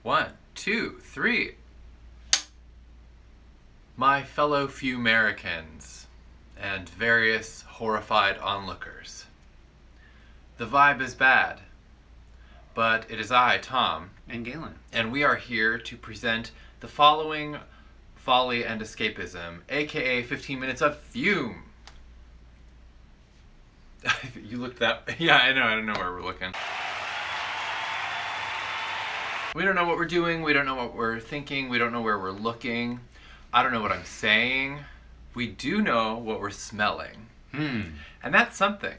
1, 2, 3. My fellow FUME-Americans and various horrified onlookers. The vibe is bad, but it is I, Tom, and Galen, and we are here to present the following folly and escapism, aka 15 minutes of FUME. You looked that... Yeah, I don't know where we're looking. We don't know what we're doing, we don't know what we're thinking, we don't know where we're looking. I don't know what I'm saying. We do know what we're smelling. And that's something.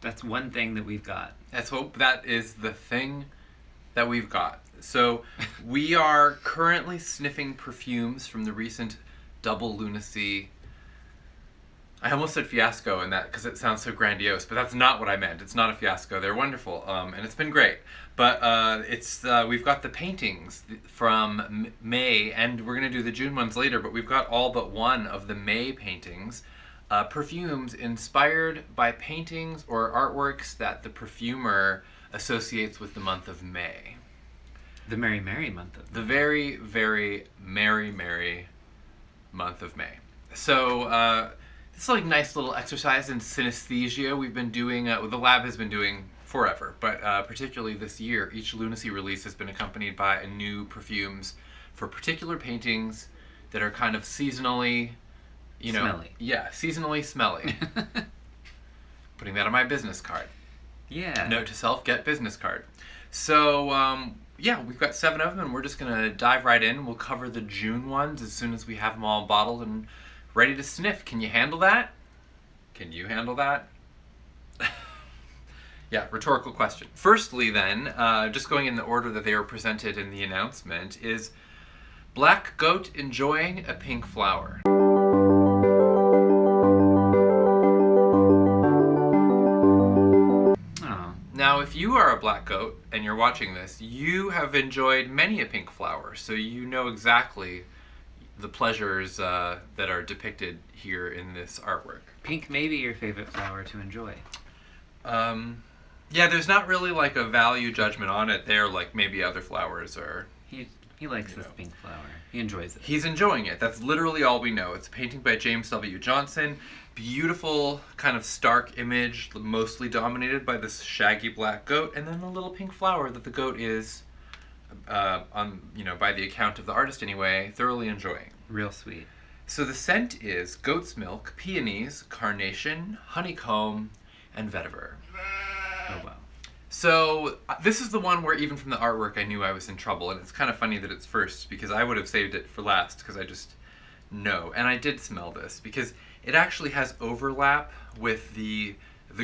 That's one thing that we've got. That is the thing that we've got. So we are currently sniffing perfumes from the recent Double Lunacy. I almost said fiasco in that because it sounds so grandiose, but that's not what I meant. It's not a fiasco. They're wonderful, and it's been great. But we've got the paintings from May, and we're going to do the June ones later, but we've got all but one of the May paintings. Perfumes inspired by paintings or artworks that the perfumer associates with the month of May. The merry, merry month of May. The very, very merry, merry month of May. So, it's like nice little exercise in synesthesia we've been doing, the lab has been doing forever, but particularly this year, each Lunacy release has been accompanied by a new perfumes for particular paintings that are kind of seasonally, smelly. Yeah, seasonally smelly. Putting that on my business card. Yeah. Note to self, get business card. So, yeah, we've got 7 of them, and we're just going to dive right in. We'll cover the June ones as soon as we have them all bottled and ready to sniff. Can you handle that? Can you handle that? Yeah, rhetorical question. Firstly then, just going in the order that they were presented in the announcement, is Black Goat enjoying a pink flower. Oh. Now, if you are a black goat and you're watching this, you have enjoyed many a pink flower, so you know exactly the pleasures that are depicted here in this artwork. Pink may be your favorite flower to enjoy. Yeah, there's not really like a value judgment on it there, like maybe other flowers are. He likes this pink flower. He enjoys it. He's enjoying it. That's literally all we know. It's a painting by James W. Johnson. Beautiful, kind of stark image, mostly dominated by this shaggy black goat, and then the little pink flower that the goat is, by the account of the artist anyway, thoroughly enjoying. Real sweet. So the scent is goat's milk, peonies, carnation, honeycomb, and vetiver. Oh, wow. So this is the one where even from the artwork I knew I was in trouble, and it's kind of funny that it's first because I would have saved it for last because I just know. And I did smell this because it actually has overlap with the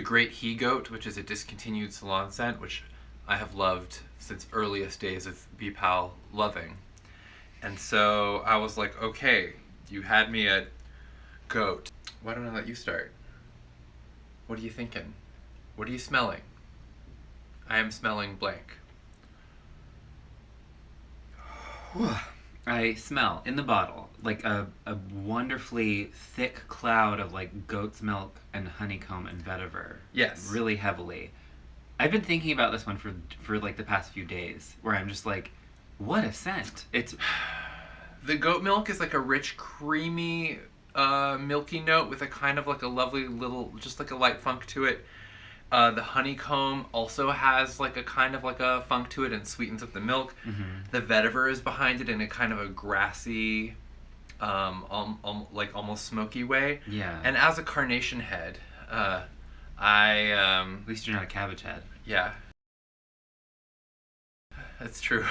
Great He Goat, which is a discontinued salon scent, which I have loved since earliest days of BPAL loving. And so I was like, okay, you had me at goat. Why don't I let you start? What are you thinking? What are you smelling? I am smelling blank. I smell in the bottle like a wonderfully thick cloud of like goat's milk and honeycomb and vetiver. Yes. Really heavily. I've been thinking about this one for like the past few days, where I'm just like, what a scent. It's the goat milk is like a rich, creamy, milky note with a kind of like a lovely little, just like a light funk to it. The honeycomb also has like a kind of like a funk to it and sweetens up the milk. Mm-hmm. The vetiver is behind it in a kind of a grassy, like almost smoky way. Yeah. And as a carnation head, at least you're not a cabbage head. Yeah. That's true.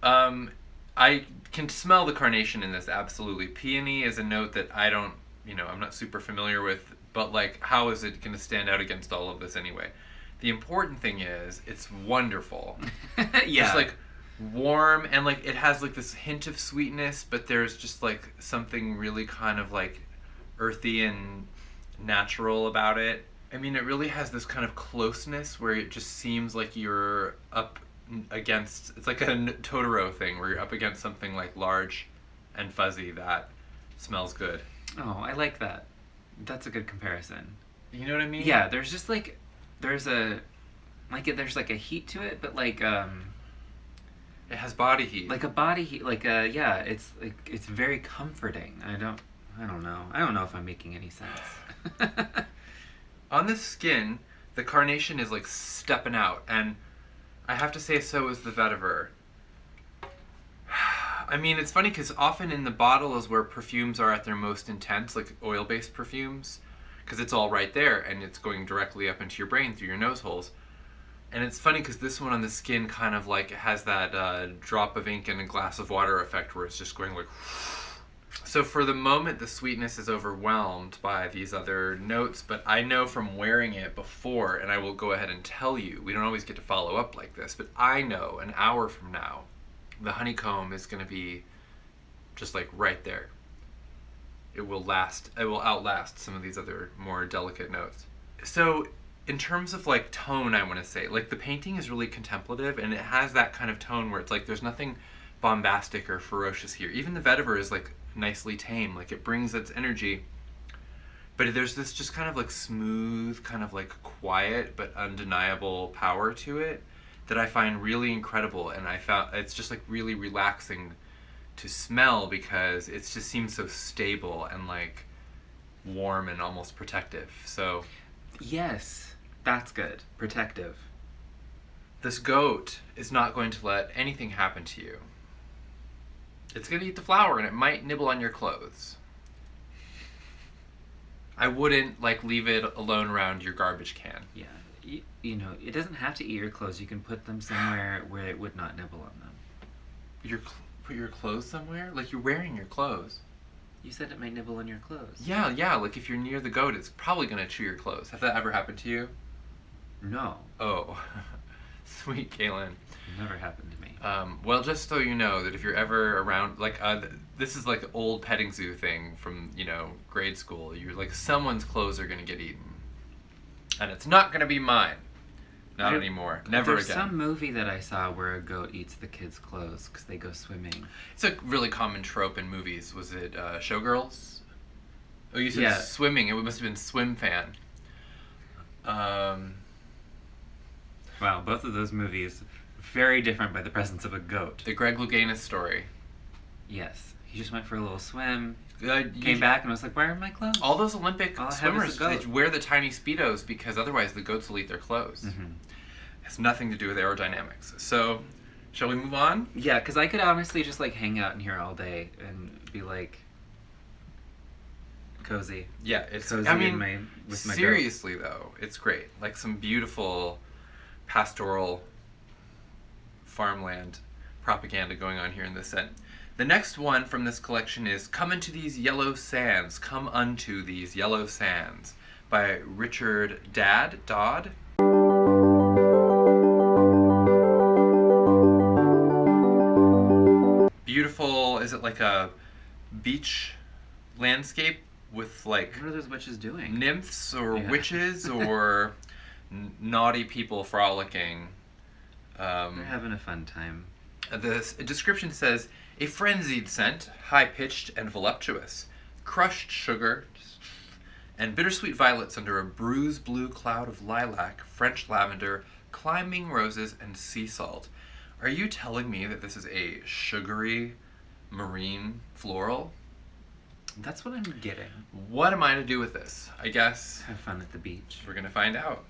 I can smell the carnation in this, absolutely. Peony is a note that I'm not super familiar with, but like, how is it going to stand out against all of this anyway? The important thing is, it's wonderful. Yeah. It's like warm, and like it has like this hint of sweetness, but there's just like something really kind of like earthy and natural about it. I mean, it really has this kind of closeness where it just seems like you're up against, it's like a Totoro thing where you're up against something like large and fuzzy that smells good. Oh, I like that. That's a good comparison. You know what I mean? Yeah, there's just like, there's a heat to it, but like, It has body heat. Like a body heat, it's like, it's very comforting. I don't know. I don't know if I'm making any sense. On the skin, the carnation is like stepping out, and I have to say so is the vetiver. I mean, it's funny because often in the bottle is where perfumes are at their most intense, like oil-based perfumes, because it's all right there and it's going directly up into your brain through your nose holes. And it's funny because this one on the skin kind of like has that drop of ink in a glass of water effect where it's just going like... So for the moment, the sweetness is overwhelmed by these other notes, but I know from wearing it before, and I will go ahead and tell you, we don't always get to follow up like this, but I know an hour from now, the honeycomb is going to be just like right there. It will outlast some of these other more delicate notes. So in terms of like tone, I want to say, like the painting is really contemplative, and it has that kind of tone where it's like there's nothing bombastic or ferocious here. Even the vetiver is like nicely tame, like it brings its energy, but there's this just kind of like smooth, kind of like quiet but undeniable power to it that I find really incredible, and I found it's just like really relaxing to smell because it just seems so stable and like warm and almost protective. So Yes, that's good. Protective. this goat is not going to let anything happen to you. It's going to eat the flower, and it might nibble on your clothes. I wouldn't like leave it alone around your garbage can. Yeah. You know, it doesn't have to eat your clothes. You can put them somewhere where it would not nibble on them. Put your clothes somewhere? Like you're wearing your clothes. You said it might nibble on your clothes. Yeah, like if you're near the goat, it's probably going to chew your clothes. Has that ever happened to you? No. Oh, sweet Kaylin. Never happened to me. Well, just so you know that if you're ever around, like, this is like the old petting zoo thing from, grade school. You're like, someone's clothes are going to get eaten. And it's not going to be mine. Not anymore. Never There's again. some movie that I saw where a goat eats the kids' clothes because they go swimming. It's a really common trope in movies. Was it Showgirls? Oh, you said Yeah. Swimming. It must have been Swim Fan. Wow, both of those movies, very different by the presence of a goat. The Greg Louganis story. Yes. He just went for a little swim, You came back and was like, where are my clothes? All those Olympic All I have is swimmers, a goat. they wear the tiny Speedos because otherwise the goats will eat their clothes. Mm-hmm. It has nothing to do with aerodynamics. So, shall we move on? Yeah, because I could honestly just like hang out in here all day and be like cozy. Yeah, it's. Cozy I mean, with my seriously though, it's great. Like some beautiful pastoral farmland propaganda going on here in this set. The next one from this collection is "Come Unto These Yellow Sands." Come unto these yellow sands by Richard Dodd. Beautiful. Is it like a beach landscape with like What are those witches doing? nymphs or Yeah. witches or naughty people frolicking? They're having a fun time. The description says, a frenzied scent, high-pitched and voluptuous, crushed sugar and bittersweet violets under a bruised blue cloud of lilac, French lavender, climbing roses, and sea salt. Are you telling me that this is a sugary marine floral? That's what I'm getting. What am I to do with this? I guess Have fun at the beach. we're going to find out.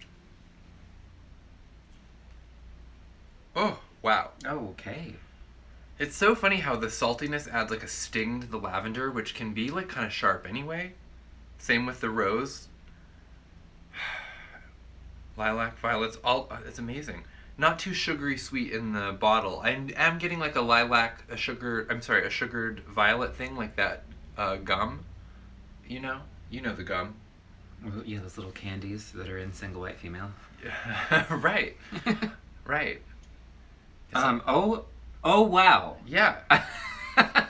Oh, wow. Oh, okay. It's so funny how the saltiness adds like a sting to the lavender, which can be like kind of sharp anyway. Same with the rose. Lilac, violets, it's amazing. Not too sugary sweet in the bottle. I am getting like a sugared violet thing, like that gum. You know the gum. Well, yeah, those little candies that are in single white female. Right. Right. Oh wow. Yeah.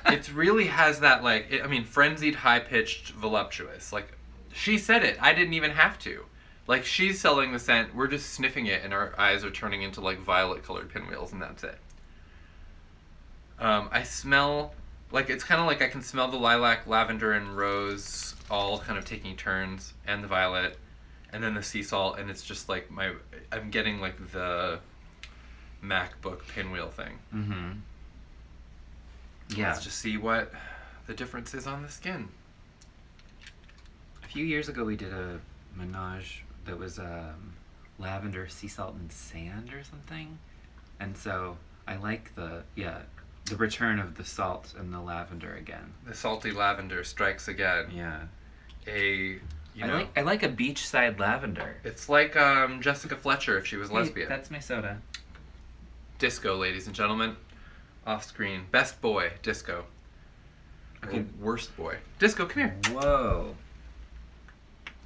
It really has that frenzied, high-pitched, voluptuous. Like, she said it. I didn't even have to. Like, she's selling the scent. We're just sniffing it, and our eyes are turning into like violet-colored pinwheels, and that's it. I smell it's kind of like I can smell the lilac, lavender, and rose all kind of taking turns, and the violet, and then the sea salt, and it's just like I'm getting like the MacBook pinwheel thing. Mm-hmm. Yeah. Let's just see what the difference is on the skin. A few years ago, we did a menage that was lavender, sea salt, and sand or something. And so I like the return of the salt and the lavender again. The salty lavender strikes again. Yeah. I like a beachside lavender. It's like Jessica Fletcher if she was lesbian. That's my soda. Disco, ladies and gentlemen. Off screen. Best boy, Disco. Okay. Or worst boy. Disco, come here. Whoa.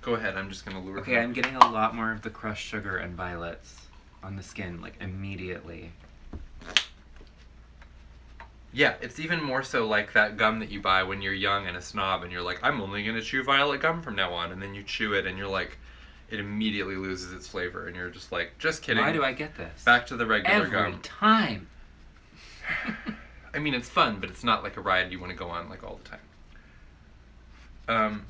Go ahead, I'm just going to lure Okay, him. I'm getting a lot more of the crushed sugar and violets on the skin, like, immediately. Yeah, it's even more so like that gum that you buy when you're young and a snob and you're like, I'm only going to chew violet gum from now on. And then you chew it and you're like, it immediately loses its flavor. And you're just like, just kidding. Why do I get this? Back to the regular gum. Every time. I mean, it's fun, but it's not like a ride you want to go on like all the time.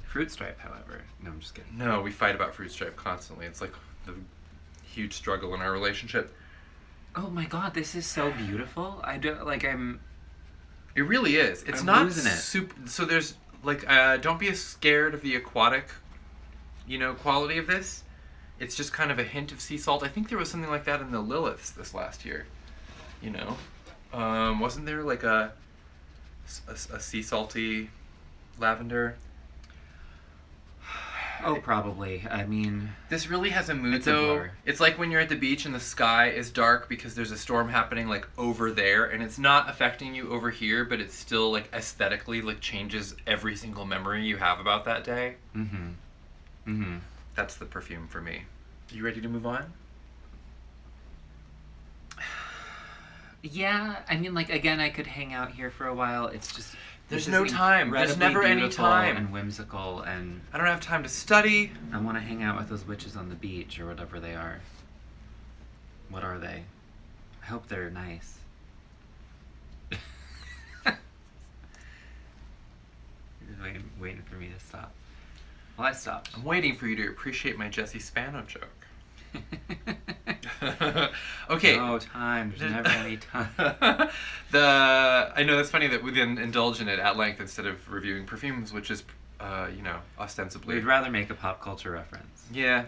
Fruit stripe, however. No, I'm just kidding. No, we fight about fruit stripe constantly. It's like the huge struggle in our relationship. Oh my god, this is so beautiful. It really is. It's I'm not losing it. super. So there's like, don't be scared of the aquatic, quality of this. It's just kind of a hint of sea salt. I think there was something like that in the Liliths this last year. Wasn't there like a sea salty lavender? Oh, probably. I mean, This really has a mood It's a though. blur. It's like when you're at the beach and the sky is dark because there's a storm happening like over there, and it's not affecting you over here, but it's still like aesthetically like changes every single memory you have about that day. That's the perfume for me. You ready to move on? yeah, I mean, like, again, I could hang out here for a while. It's just... There's this no is time. There's incredibly never any beautiful time. And whimsical, and I don't have time to study. I want to hang out with those witches on the beach, or whatever they are. What are they? I hope they're nice. You're just waiting for me to stop. Well, I stopped. I'm waiting for you to appreciate my Jesse Spano joke. Okay. No time. There's never any time. I know that's funny that we then indulge in it at length instead of reviewing perfumes, which is, ostensibly. We'd rather make a pop culture reference. Yeah.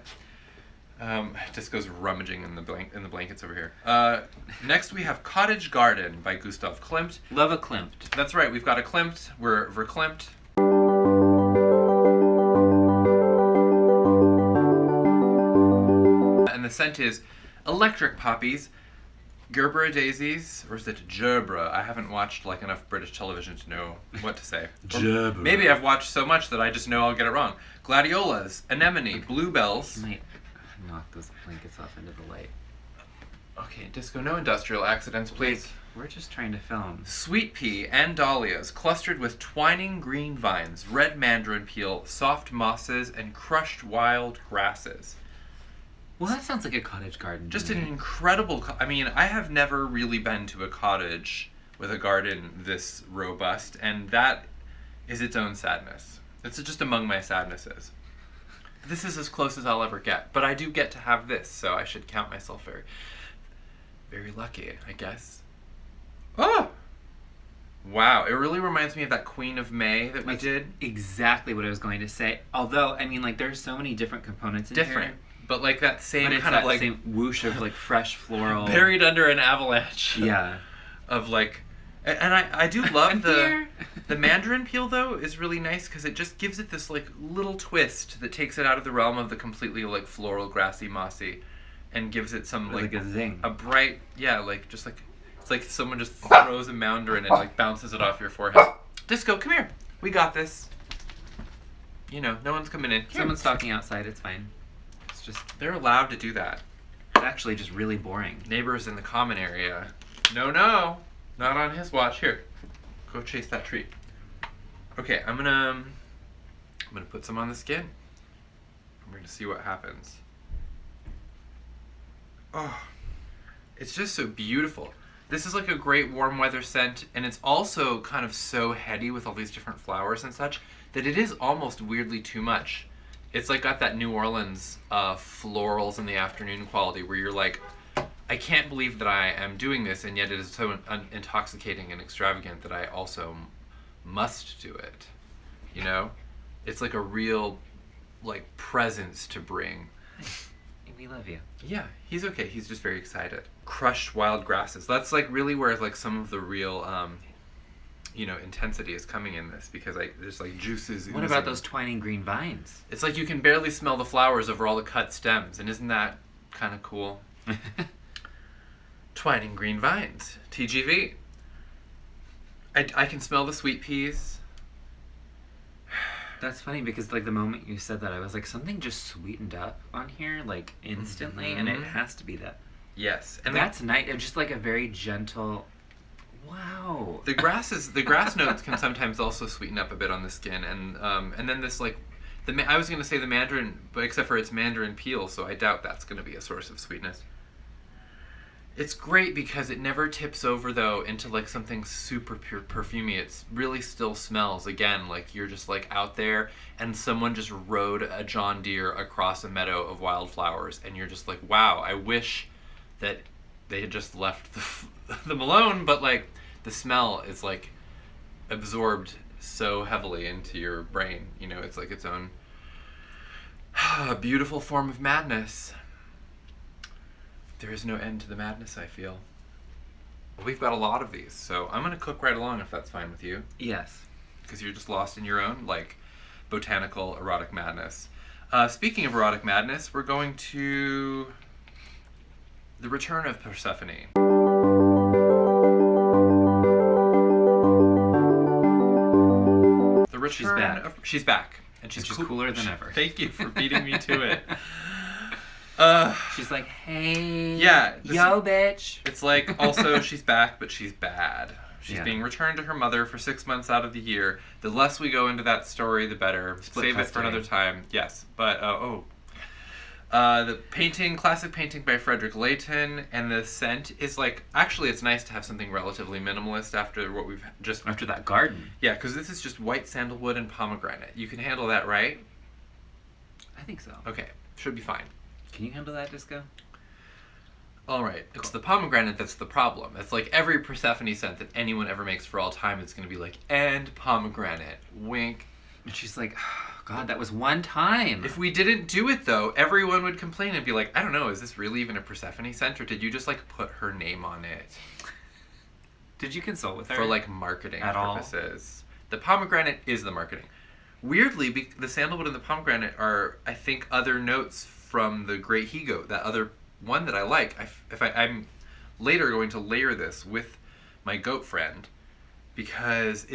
Just goes rummaging in the blankets over here. Next we have Cottage Garden by Gustav Klimt. Love a Klimt. That's right. We've got a Klimt. We're verklempt. And the scent is electric poppies, Gerbera daisies, or is it Gerbera? I haven't watched like enough British television to know what to say. Gerbera. Maybe I've watched so much that I just know I'll get it wrong. Gladiolas, anemone, bluebells. You might knock those blankets off into the light. Okay, Disco, no industrial accidents, please. We're just trying to film. Sweet pea and dahlias, clustered with twining green vines, red mandarin peel, soft mosses, and crushed wild grasses. Well, that sounds like a cottage garden. Just to an me. incredible... I mean, I have never really been to a cottage with a garden this robust, and that is its own sadness. It's just among my sadnesses. This is as close as I'll ever get, but I do get to have this, so I should count myself very, very lucky, I guess. Oh! Wow, it really reminds me of that Queen of May that we That's did. Exactly what I was going to say. Although, I mean, like, there's so many different components in Different. here. But like that same But it's kind that of like same whoosh of, like, fresh floral. buried under an avalanche. Yeah. Of like, and I do love I'm the here. the mandarin peel though is really nice because it just gives it this like little twist that takes it out of the realm of the completely like floral, grassy, mossy, and gives it some Like a zing. a bright, like just like it's like someone just throws a mandarin and like bounces it off your forehead. Disco, come here. We got this. No one's coming in. Here. Someone's talking outside. It's fine. It's just They're allowed to do that. it's actually just really boring. Neighbors in the common area. No, not on his watch. Here, go chase that treat. Okay, I'm gonna put some on the skin. We're gonna see what happens. Oh, it's just so beautiful. This is like a great warm weather scent, and it's also kind of so heady with all these different flowers and such that it is almost weirdly too much. It's like got that New Orleans florals in the afternoon quality where you're like, I can't believe that I am doing this, and yet it is so intoxicating and extravagant that I also must do it. You know? It's like a real, like, presence to bring. We love you. Yeah, he's okay. He's just very excited. Crushed wild grasses. That's, like, really where, like, some of the real, intensity is coming in this, because there's, like, juices. What about those twining green vines? It's like you can barely smell the flowers over all the cut stems, and isn't that kind of cool? Twining green vines. TGV. I can smell the sweet peas. That's funny because, like, the moment you said that, I was like, something just sweetened up on here, like, instantly, and it has to be that. Yes. And that's nice. Just, like, a very gentle... Wow. The grass notes can sometimes also sweeten up a bit on the skin, and then this, like... I was going to say the mandarin, but except for it's mandarin peel, so I doubt that's going to be a source of sweetness. It's great because it never tips over, though, into, like, something super pure perfumey. It really still smells, again, like you're just, like, out there and someone just rode a John Deere across a meadow of wildflowers, and you're just like, wow, I wish that they had just left them alone, but, like, the smell is, like, absorbed so heavily into your brain. You know, it's like its own beautiful form of madness. There is no end to the madness, I feel. We've got a lot of these, so I'm going to cook right along if that's fine with you. Yes. Because you're just lost in your own, like, botanical erotic madness. Speaking of erotic madness, we're going to the return of Persephone. The return She's back. She's back. And she's cooler than ever. Thank you for beating me to it. She's like, hey, yeah, yo, bitch. It's like, also, she's back, but she's bad. She's Yeah. being returned to her mother for 6 months out of the year. The less we go into that story, the better. Save it for another time. Yes, but, the classic painting by Frederick Leighton, and the scent is like, actually, it's nice to have something relatively minimalist after what we've just... After that garden. Yeah, because this is just white sandalwood and pomegranate. You can handle that, right? I think so. Okay, should be fine. Can you handle that, Disco? All right, it's the pomegranate that's the problem. It's like every Persephone scent that anyone ever makes for all time, it's going to be like, and pomegranate, wink. And she's like, oh, God, that was one time. If we didn't do it, though, everyone would complain and be like, I don't know, is this really even a Persephone scent, or did you just, like, put her name on it? Did you consult with her? For, like, marketing at purposes. The pomegranate is the marketing. Weirdly, the sandalwood and the pomegranate are, I think, other notes from the Great He-Goat, that other one that I like. I'm later going to layer this with my goat friend, because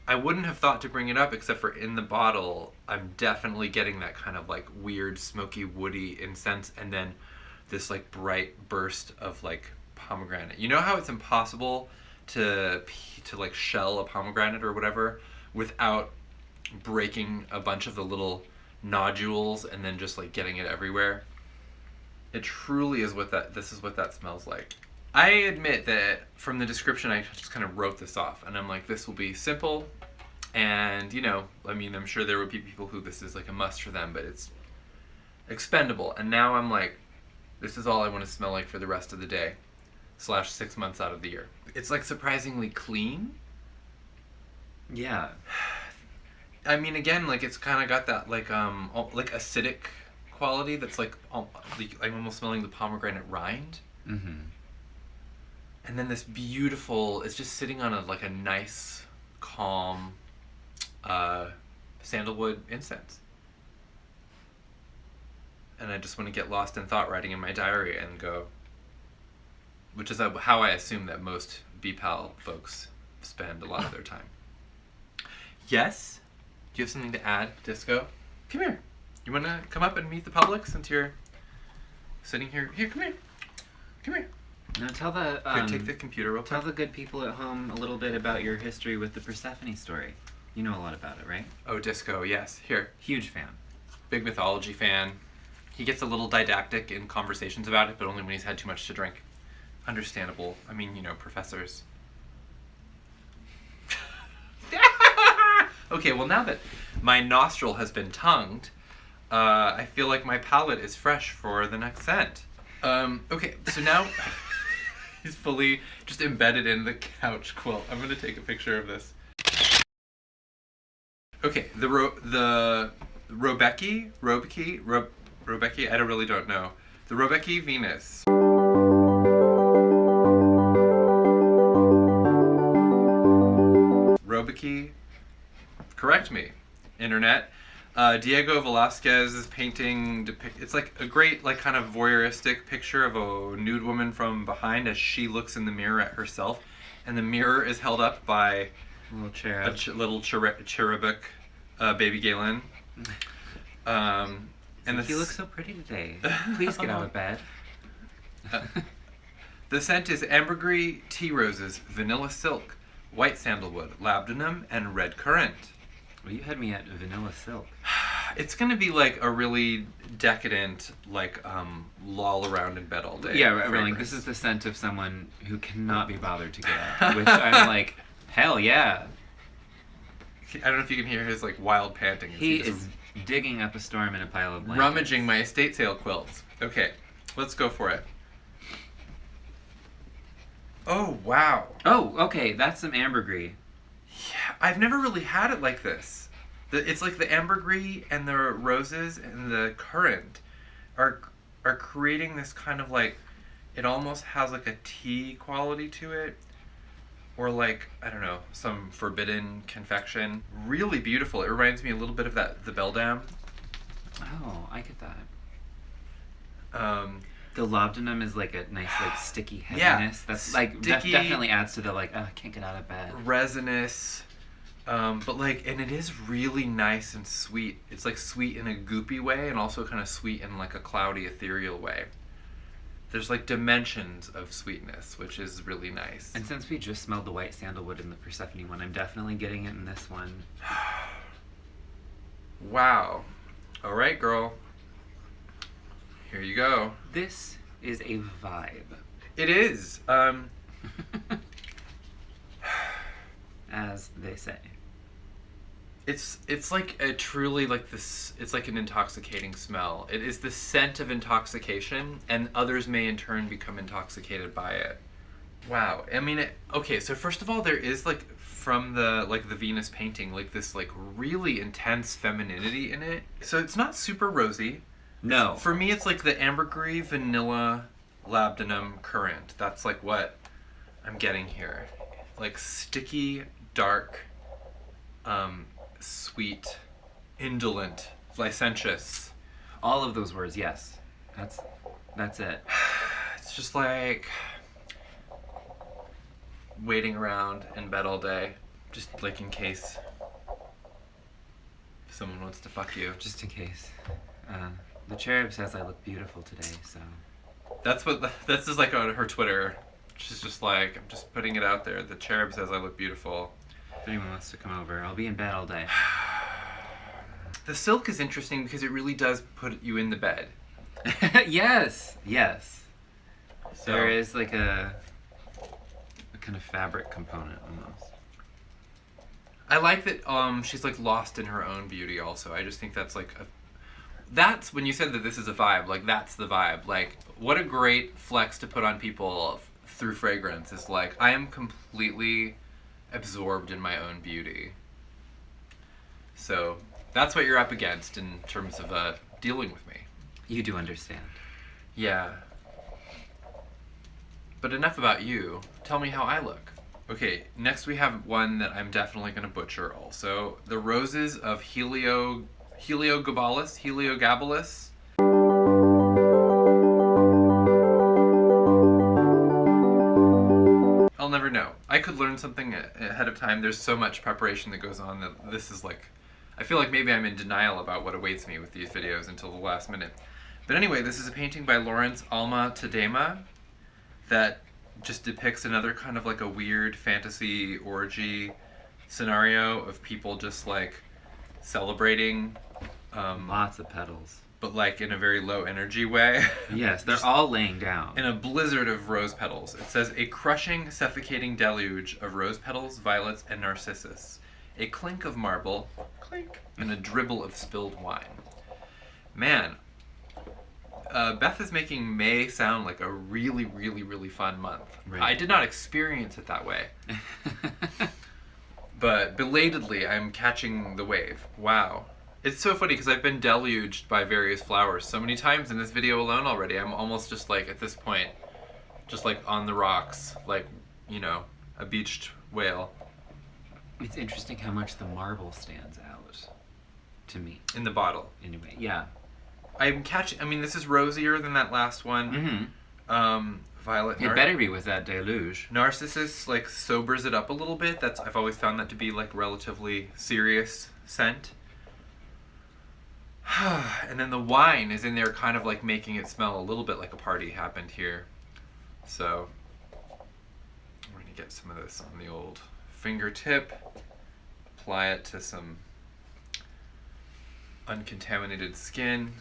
I wouldn't have thought to bring it up, except for in the bottle, I'm definitely getting that kind of, like, weird, smoky, woody incense, and then this, like, bright burst of, like, pomegranate. You know how it's impossible to like, shell a pomegranate or whatever without breaking a bunch of the little nodules and then just, like, getting it everywhere? It truly is this is what that smells like. I admit that from the description, I just kind of wrote this off, and I'm like, this will be simple, and, you know, I mean, I'm sure there would be people who this is like a must for them, but it's expendable. And now I'm like, this is all I want to smell like for the rest of the day / 6 months out of the year. It's, like, surprisingly clean. Yeah. I mean, again, like, it's kind of got that, like acidic quality that's, like, I'm almost smelling the pomegranate rind. Mm-hmm. And then this beautiful, it's just sitting on a nice, calm sandalwood incense. And I just want to get lost in thought writing in my diary and go, which is how I assume that most BPAL folks spend a lot of their time. Yes? Do you have something to add, Disco? Come here. You want to come up and meet the public since you're sitting here? Here, come here. Come here. Now tell the Here, take the computer real quick. tell the good people at home a little bit about your history with the Persephone story. You know a lot about it, right? Oh, Disco, yes. Here. Huge fan. Big mythology fan. He gets a little didactic in conversations about it, but only when he's had too much to drink. Understandable. I mean, you know, professors. Okay, well, now that my nostril has been tongued, I feel like my palate is fresh for the next scent. Okay, so now he's fully just embedded in the couch quilt. I'm gonna take a picture of this. Okay, the Robeki, I really don't know. The Robeki Venus. Robeki, correct me, internet. Diego Velázquez's painting it's like a great, like, kind of voyeuristic picture of a nude woman from behind as she looks in the mirror at herself, and the mirror is held up by Little little cherubic baby Galen. And you look so pretty today. Please get out of bed. The scent is ambergris, tea roses, vanilla silk, white sandalwood, labdanum, and red currant. Well, you had me at vanilla silk. It's gonna be like a really decadent, like, loll around in bed all day. Yeah, really. This is the scent of someone who cannot be bothered to get up. Which I'm like, hell yeah. I don't know if you can hear his, like, wild panting. He is digging up a storm in a pile of blankets. Rummaging my estate sale quilts. Okay, let's go for it. Oh, wow. Oh, okay, that's some ambergris. Yeah, I've never really had it like this. It's like the ambergris and the roses and the currant are creating this kind of, like, it almost has like a tea quality to it, or like, I don't know, some forbidden confection. Really beautiful. It reminds me a little bit of the Beldam. Oh, I get that. The labdanum is like a nice, like, sticky heaviness. Yeah, that's like that definitely adds to the, like, I can't get out of bed. Resinous, but like, and it is really nice and sweet. It's like sweet in a goopy way, and also kind of sweet in like a cloudy, ethereal way. There's like dimensions of sweetness, which is really nice. And since we just smelled the white sandalwood in the Persephone one, I'm definitely getting it in this one. Wow. All right, girl. Here you go. This is a vibe. It is. As they say. It's like a truly, like, this, it's like an intoxicating smell. It is the scent of intoxication, and others may in turn become intoxicated by it. Wow. I mean, okay, so first of all, there is, like, from the, like, the Venus painting, like, this, like, really intense femininity in it. So it's not super rosy. No. For me, it's like the ambergris, vanilla, labdanum, currant. That's like what I'm getting here. Like sticky, dark, sweet, indolent, licentious. All of those words, yes. That's it. It's just like waiting around in bed all day, just like in case someone wants to fuck you. Just in case. The cherub says I look beautiful today, so. This is like on her Twitter. She's just like, I'm just putting it out there. The cherub says I look beautiful. If anyone wants to come over, I'll be in bed all day. The silk is interesting because it really does put you in the bed. Yes. So, there is like a kind of fabric component almost. I like that she's like lost in her own beauty also. I just think that's like that's when you said that this is a vibe, like that's the vibe. Like, what a great flex to put on people through fragrance is like, I am completely absorbed in my own beauty. So that's what you're up against in terms of dealing with me. You do understand. Yeah. But enough about you. Tell me how I look. Okay, next we have one that I'm definitely going to butcher also. The Roses of HELIOGABALUS. I'll never know. I could learn something ahead of time. There's so much preparation that goes on that this is like, I feel like maybe I'm in denial about what awaits me with these videos until the last minute. But anyway, this is a painting by Lawrence Alma Tadema that just depicts another kind of like a weird fantasy orgy scenario of people just like celebrating. Lots of petals. But like in a very low energy way. Yes, they're all laying down. In a blizzard of rose petals. It says, a crushing, suffocating deluge of rose petals, violets, and narcissus. A clink of marble, clink, and a dribble of spilled wine. Man, Beth is making May sound like a really, really, really fun month. Right. I did not experience it that way. But belatedly, I'm catching the wave. Wow. It's so funny because I've been deluged by various flowers so many times in this video alone already. I'm almost just like, at this point, just like on the rocks, like, you know, a beached whale. It's interesting how much the marble stands out to me. In the bottle. Anyway, yeah. I'm catching, I mean, this is rosier than that last one. Mm-hmm. Violet. It better be with that deluge. Narcissus, like, sobers it up a little bit. I've always found that to be, like, relatively serious scent. And then the wine is in there kind of, like, making it smell a little bit like a party happened here. So, we're going to get some of this on the old fingertip. Apply it to some uncontaminated skin.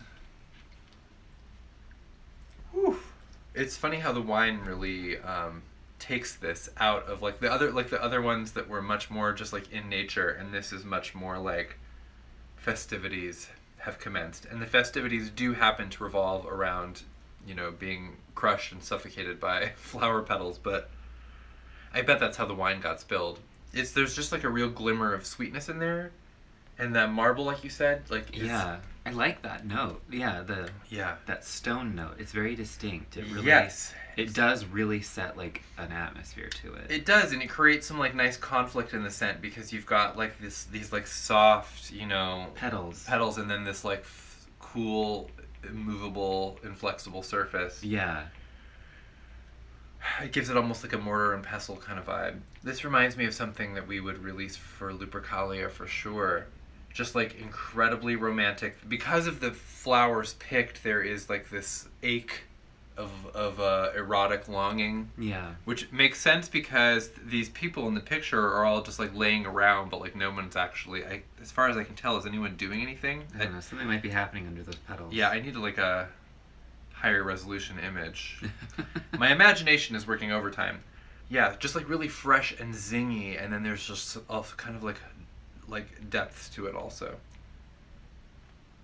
Whew. It's funny how the wine really takes this out of like the other ones that were much more just like in nature, and this is much more like festivities have commenced, and the festivities do happen to revolve around, you know, being crushed and suffocated by flower petals. But I bet that's how the wine got spilled. There's just like a real glimmer of sweetness in there, and that marble, like you said, like yeah. I like that note. Yeah, that stone note. It's very distinct. It really, yes, it does really set like an atmosphere to it. It does, and it creates some like nice conflict in the scent because you've got like these like soft, you know, petals, and then this like cool, immovable, inflexible surface. Yeah. It gives it almost like a mortar and pestle kind of vibe. This reminds me of something that we would release for Lupercalia for sure. Just like incredibly romantic. Because of the flowers picked, there is like this ache of erotic longing. Yeah. Which makes sense because these people in the picture are all just like laying around, but like no one's actually, as far as I can tell, is anyone doing anything? I don't know, something might be happening under those petals. Yeah, I need like a higher resolution image. My imagination is working overtime. Yeah, just like really fresh and zingy, and then there's just kind of like depth to it also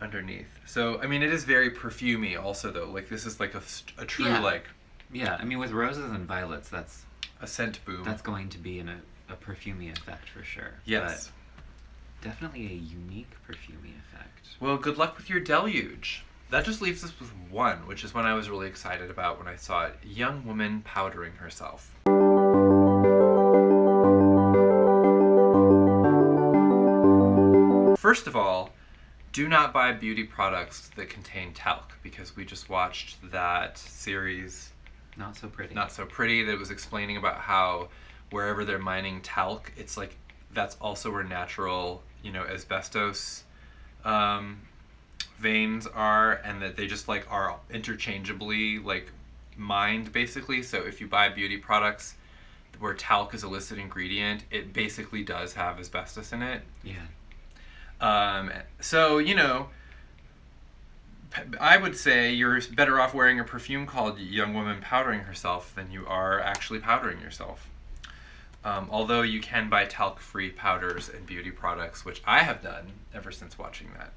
underneath. So I mean, it is very perfumey also though. Like this is like a true like. Yeah, I mean with roses and violets, that's a scent boom. That's going to be a perfumey effect for sure. Yes. But definitely a unique perfumey effect. Well, good luck with your deluge. That just leaves us with one, which is one I was really excited about when I saw it. Young woman powdering herself. First of all, do not buy beauty products that contain talc, because we just watched that series, Not So Pretty. Not So Pretty, that was explaining about how wherever they're mining talc, it's like that's also where natural, you know, asbestos veins are, and that they just like are interchangeably like mined basically. So if you buy beauty products where talc is a listed ingredient, it basically does have asbestos in it. Yeah. So, you know, I would say you're better off wearing a perfume called Young Woman Powdering Herself than you are actually powdering yourself. Although you can buy talc-free powders and beauty products, which I have done ever since watching that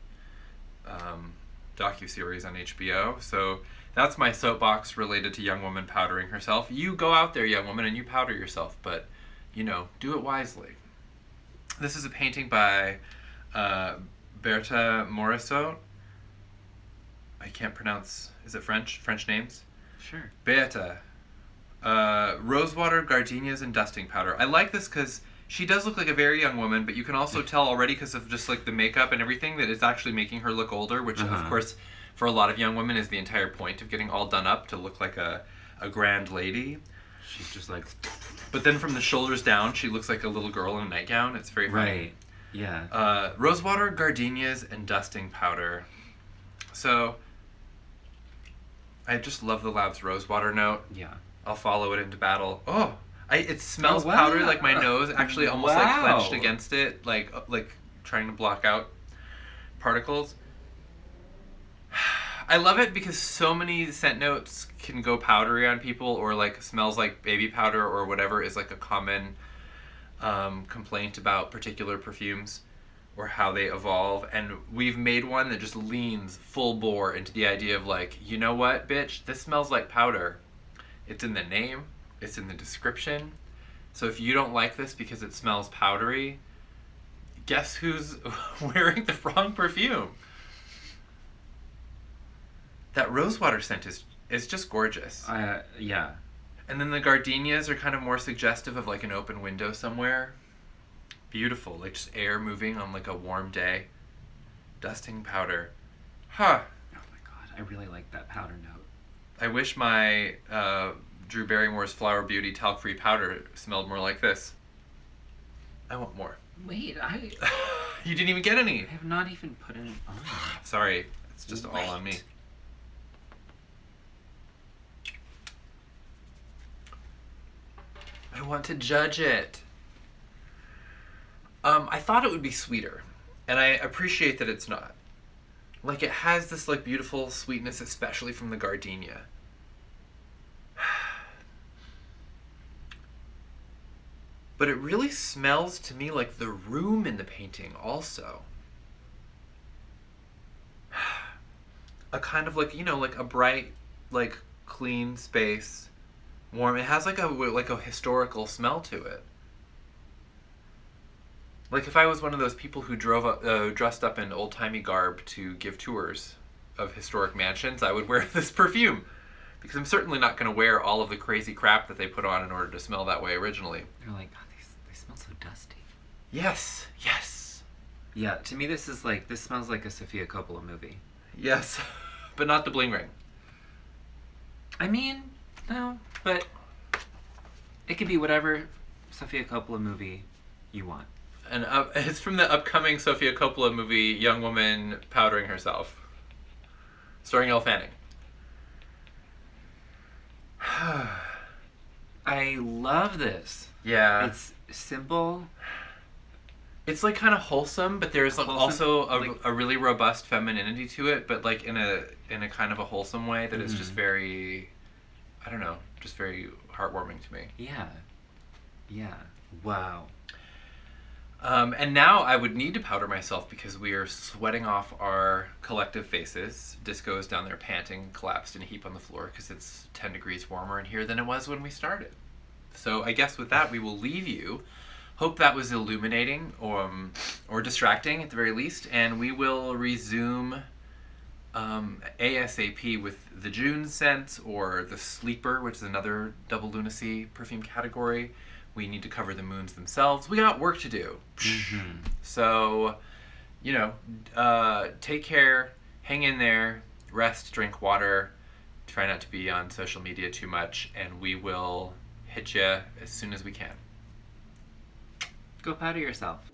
docuseries on HBO. So that's my soapbox related to Young Woman Powdering Herself. You go out there, young woman, and you powder yourself, but, you know, do it wisely. This is a painting by Bertha Morisot. I can't pronounce, is it French? French names? Sure. Bertha. Rosewater, gardenias, and dusting powder. I like this because she does look like a very young woman, but you can also tell already because of just like the makeup and everything that it's actually making her look older, which of course for a lot of young women is the entire point of getting all done up to look like a grand lady. She's just like... But then from the shoulders down, she looks like a little girl in a nightgown. It's very funny. Right. Yeah. Rosewater, gardenias, and dusting powder. So, I just love the Lab's rosewater note. Yeah. I'll follow it into battle. Oh, it smells wow. powdery, like my nose actually almost like Wow. clenched against it, like trying to block out particles. I love it because so many scent notes can go powdery on people, or like smells like baby powder or whatever is like a common complaint about particular perfumes. or how they evolve, and we've made one that just leans full bore into the idea of like, you know what, bitch, this smells like powder. It's in the name, it's in the description. So if you don't like this because it smells powdery, guess who's wearing the wrong perfume? That rosewater scent is just gorgeous. Yeah. And then the gardenias are kind of more suggestive of like an open window somewhere. Beautiful, like just air moving on like a warm day. Dusting powder. Huh. Oh my god, I really like that powder note. I wish my Drew Barrymore's Flower Beauty talc-free powder smelled more like this. I want more. Wait, You didn't even get any. I have not even put it on. Sorry, it's just all on me. I want to judge it. I thought it would be sweeter, and I appreciate that it's not. Like, it has this like beautiful sweetness, especially from the gardenia. But it really smells to me like the room in the painting also. A kind of like, you know, like a bright, like clean space, warm. It has like a historical smell to it. Like if I was one of those people who dressed up in old-timey garb to give tours of historic mansions, I would wear this perfume. Because I'm certainly not going to wear all of the crazy crap that they put on in order to smell that way originally. You're like, oh, they smell so dusty. Yes, yes. Yeah, to me this smells like a Sofia Coppola movie. Yes, but not the bling ring. I mean, no, but it could be whatever Sofia Coppola movie you want. And it's from the upcoming Sofia Coppola movie, Young Woman Powdering Herself, starring Elle Fanning. I love this. Yeah. It's simple. It's like kind of wholesome, but there's like also like, a really robust femininity to it, but like in a kind of a wholesome way that is just very, I don't know, just very heartwarming to me. Yeah. Yeah. Wow. And now I would need to powder myself because we are sweating off our collective faces. Disco is down there panting, collapsed in a heap on the floor because it's 10 degrees warmer in here than it was when we started. So I guess with that we will leave you. Hope that was illuminating or distracting at the very least, and we will resume ASAP with the June scent or the Sleeper, which is another Double Lunacy perfume category. We need to cover the moons themselves. We got work to do. Mm-hmm. So, you know, take care, hang in there, rest, drink water, try not to be on social media too much, and we will hit you as soon as we can. Go powder yourself.